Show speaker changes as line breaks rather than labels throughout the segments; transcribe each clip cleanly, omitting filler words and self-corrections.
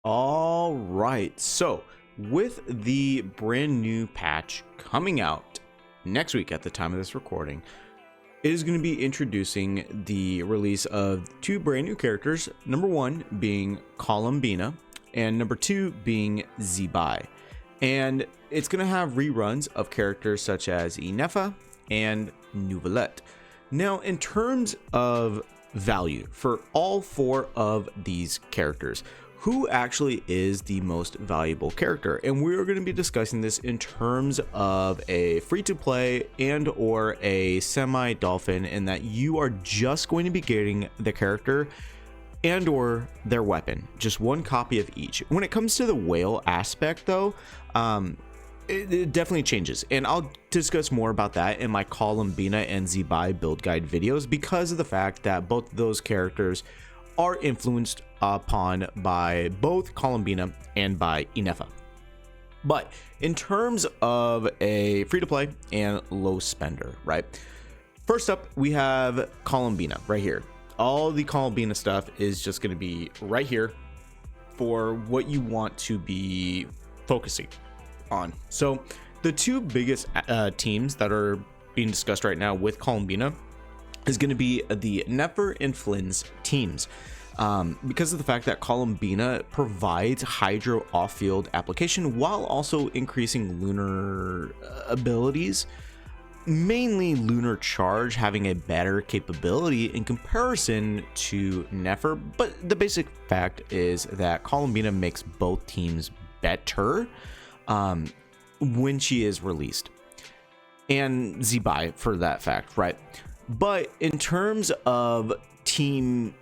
All right, so with the brand new patch coming out next week at the time of this recording, it is going to be introducing the release of two brand new characters. Number one being Columbina, and number two being Zebai. And it's going to have reruns of characters such as Inefa and Nouvellette. Now, in terms of value for all four of these characters, who actually is the most valuable character? And we're going to be discussing this in terms of a free-to-play and or a semi-dolphin, in that you are just going to be getting the character and or their weapon, just one copy of each. When it comes to the whale aspect though, it definitely changes, and I'll discuss more about that in my Columbina and Zebai build guide videos, because of the fact that both of those characters are influenced upon by both Columbina and by Inefa. But in terms of a free-to-play and low spender, right? First up, we have Columbina right here. All the Columbina stuff is just going to be right here for what you want to be focusing on. So the two biggest teams that are being discussed right now with Columbina is going to be the Nefer and Flynn's teams, because of the fact that Columbina provides hydro off-field application while also increasing lunar abilities, mainly lunar charge having a better capability in comparison to Nefer. But the basic fact is that Columbina makes both teams better when she is released, and Zebai for that fact, right? But in terms of team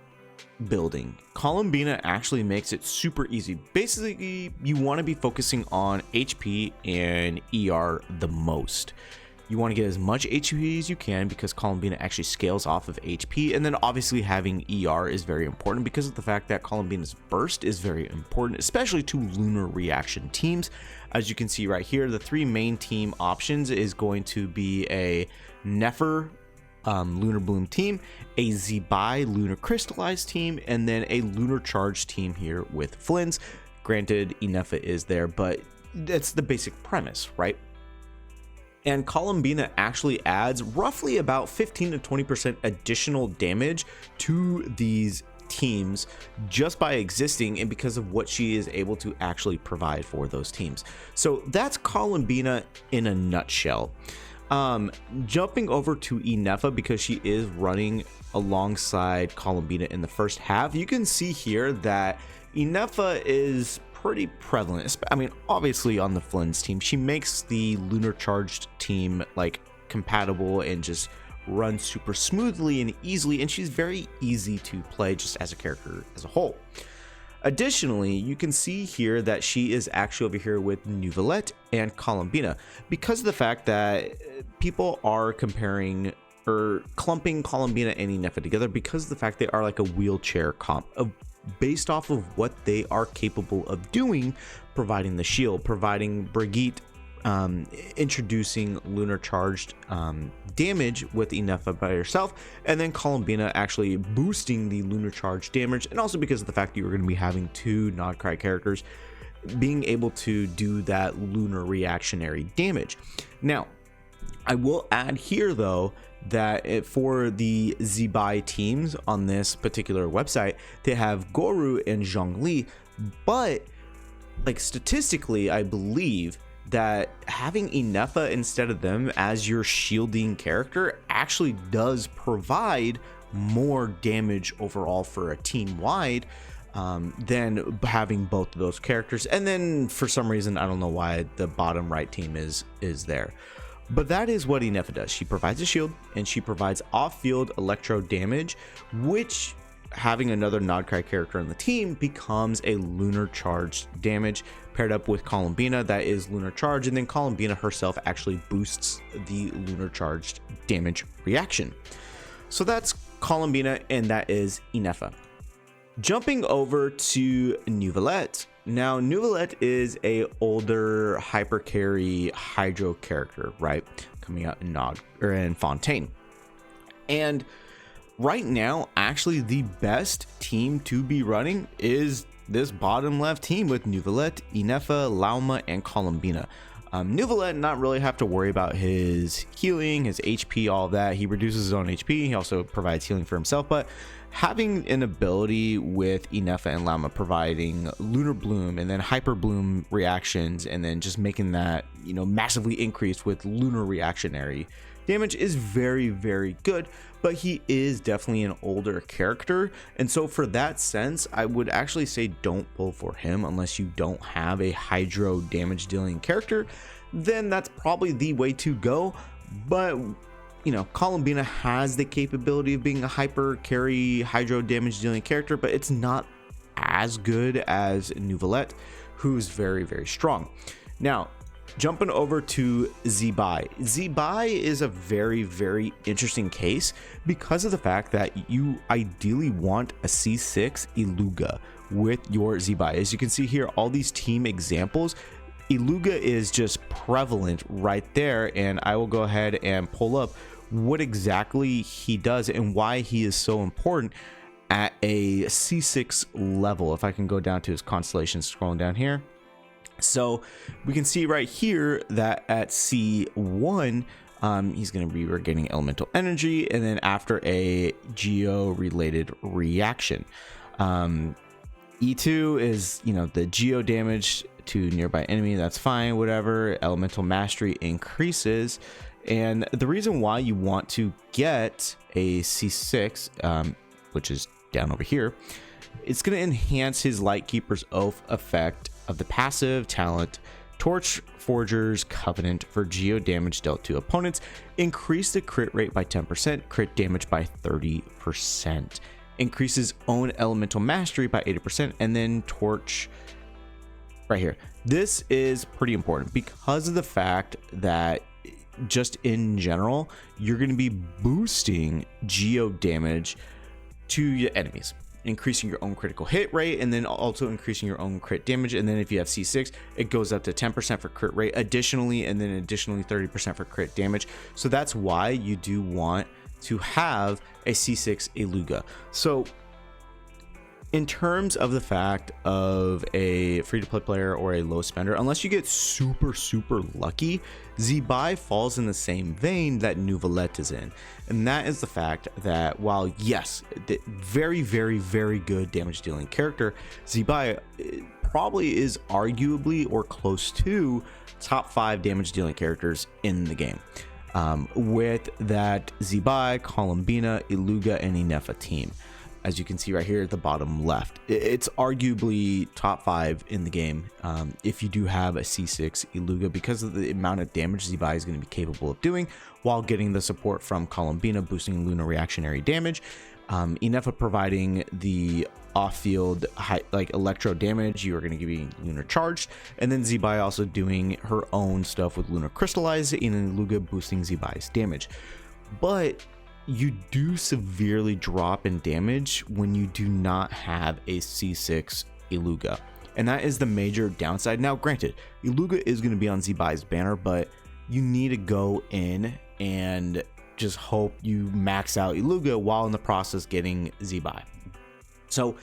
building, Columbina actually makes it super easy. Basically, you want to be focusing on HP and ER the most. You want to get as much HP as you can, because Columbina actually scales off of HP, and then obviously having ER is very important because of the fact that Columbina's burst is very important, especially to lunar reaction teams. As you can see right here, the three main team options is going to be a Nefer Lunar Bloom team, a Zebai Lunar Crystallized team, and then a Lunar Charge team here with Flynn's. Granted, Inefa is there, but that's the basic premise, right? And Columbina actually adds roughly about 15 to 20% additional damage to these teams just by existing, and because of what she is able to actually provide for those teams. So that's Columbina in a nutshell. Jumping over to Inefa, because she is running alongside Columbina in the first half, you can see here that Inefa is pretty prevalent. I mean, obviously on the Flynn's team, she makes the lunar charged team like compatible and just runs super smoothly and easily, and she's very easy to play just as a character as a whole. Additionally, you can see here that she is actually over here with Nouvellette and Columbina, because of the fact that people are comparing or clumping Columbina and Inefa together because of the fact they are like a wheelchair comp based off of what they are capable of doing, providing the shield, providing Brigitte, introducing lunar charged damage with Inefa by herself, and then Columbina actually boosting the lunar charge damage, and also because of the fact that you're going to be having two Nodcry characters being able to do that lunar reactionary damage. Now, I will add here though that for the Zebai teams on this particular website, they have Goru and Zhongli, but like statistically, I believe that having Inefa instead of them as your shielding character actually does provide more damage overall for a team wide than having both of those characters. And then for some reason, I don't know why the bottom right team is there. But that is what Inefa does. She provides a shield and she provides off-field electro damage, which having another Nodcry character on the team becomes a lunar charged damage paired up with Columbina that is lunar charge, and then Columbina herself actually boosts the lunar charged damage reaction. So that's Columbina, and that is Inefa. Jumping over to Nouvellette. Now, Nouvellette is a older hyper carry hydro character, right? Coming out in Fontaine. And right now, actually the best team to be running is this bottom left team with Neuvillette, Inefa, Lauma, and Columbina. Neuvillette not really have to worry about his healing, his HP, all of that. He reduces his own HP. He also provides healing for himself, but having an ability with Inefa and Lauma providing Lunar Bloom and then Hyper Bloom reactions, and then just making that, you know, massively increased with Lunar reactionary damage is very, very good. But he is definitely an older character, and so for that sense, I would actually say don't pull for him unless you don't have a hydro damage dealing character. Then that's probably the way to go. But you know, Columbina has the capability of being a hyper carry hydro damage dealing character, but it's not as good as Neuvillette, who's very, very strong. Now, jumping over to Zebai. Zebai is a very, very interesting case because of the fact that you ideally want a C6 Iluga with your Zebai. As you can see here, all these team examples, Iluga is just prevalent right there, and I will go ahead and pull up what exactly he does and why he is so important at a C6 level. If I can go down to his constellation, scrolling down here. So we can see right here that at C1, he's going to be regaining elemental energy, and then after a geo related reaction. E2 is, you know, the geo damage to nearby enemy. That's fine, whatever. Elemental mastery increases. And the reason why you want to get a C6, which is down over here, it's going to enhance his Lightkeeper's Oath effect of the passive talent Torch Forger's Covenant for geo damage dealt to opponents. Increase the crit rate by 10%, crit damage by 30%. Increases own elemental mastery by 80%, and then Torch right here. This is pretty important because of the fact that just in general, you're going to be boosting geo damage to your enemies, increasing your own critical hit rate, and then also increasing your own crit damage. And then if you have C6, it goes up to 10% for crit rate additionally, and then additionally 30% for crit damage. So that's why you do want to have a C6 Iluga. So in terms of the fact of a free-to-play player or a low spender, unless you get super, super lucky, Zebai falls in the same vein that Neuvillette is in. And that is the fact that while, yes, the very, very, very good damage-dealing character, Zebai probably is arguably or close to top 5 damage-dealing characters in the game. With that Zebai, Columbina, Iluga, and Inefa team. As you can see right here at the bottom left, it's arguably top 5 in the game if you do have a C6 Iluga, because of the amount of damage Zebai is going to be capable of doing while getting the support from Columbina boosting Lunar reactionary damage, Inefa providing the off-field like electro damage. You are going to be Lunar charged, and then Zebai also doing her own stuff with Lunar crystallize, and then Iluga boosting Zebai's damage. But you do severely drop in damage when you do not have a C6 Iluga, and that is the major downside. Now granted, Iluga is going to be on Zebai's banner, but you need to go in and just hope you max out Iluga while in the process getting Zebai. So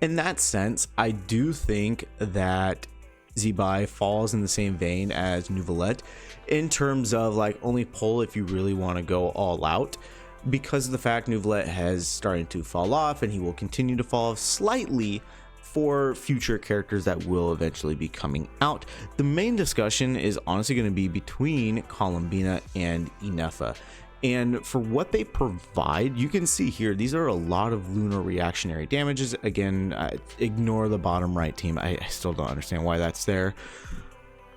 in that sense, I do think that Zebai falls in the same vein as Neuvillette in terms of like only pull if you really want to go all out, because of the fact Neuvillette has started to fall off, and he will continue to fall off slightly for future characters that will eventually be coming out. The main discussion is honestly going to be between Columbina and Inefa. And for what they provide, you can see here, these are a lot of Lunar reactionary damages. Again, ignore the bottom right team. I still don't understand why that's there.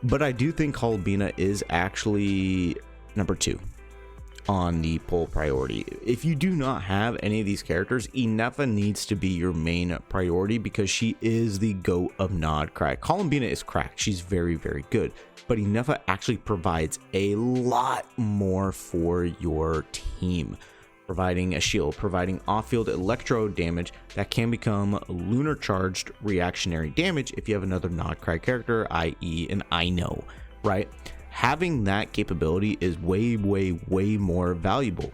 But I do think Columbina is actually number 2 on the pull priority. If you do not have any of these characters, Inefa needs to be your main priority because she is the GOAT of Nod Crack. Columbina is cracked. She's very, very good. But Inefa actually provides a lot more for your team, providing a shield, providing off-field electro damage that can become Lunar charged reactionary damage if you have another Nod Crack character, i.e. an I know, right? Having that capability is way, way, way more valuable.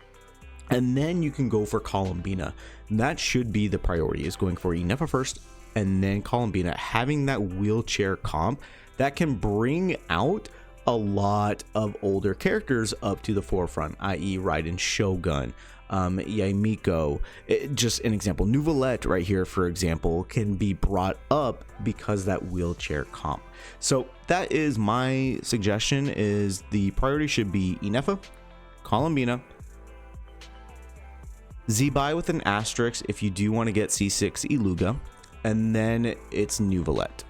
And then you can go for Columbina. That should be the priority, is going for Inefa first, and then Columbina, having that wheelchair comp that can bring out a lot of older characters up to the forefront, i.e. Raiden Shogun, Yaimiko. Just an example, Nouvelette right here, for example, can be brought up because that wheelchair comp. So that is my suggestion, is the priority should be Inefa, Columbina, Zebai with an asterisk if you do want to get C6 Iluga, and then it's Nouvelette.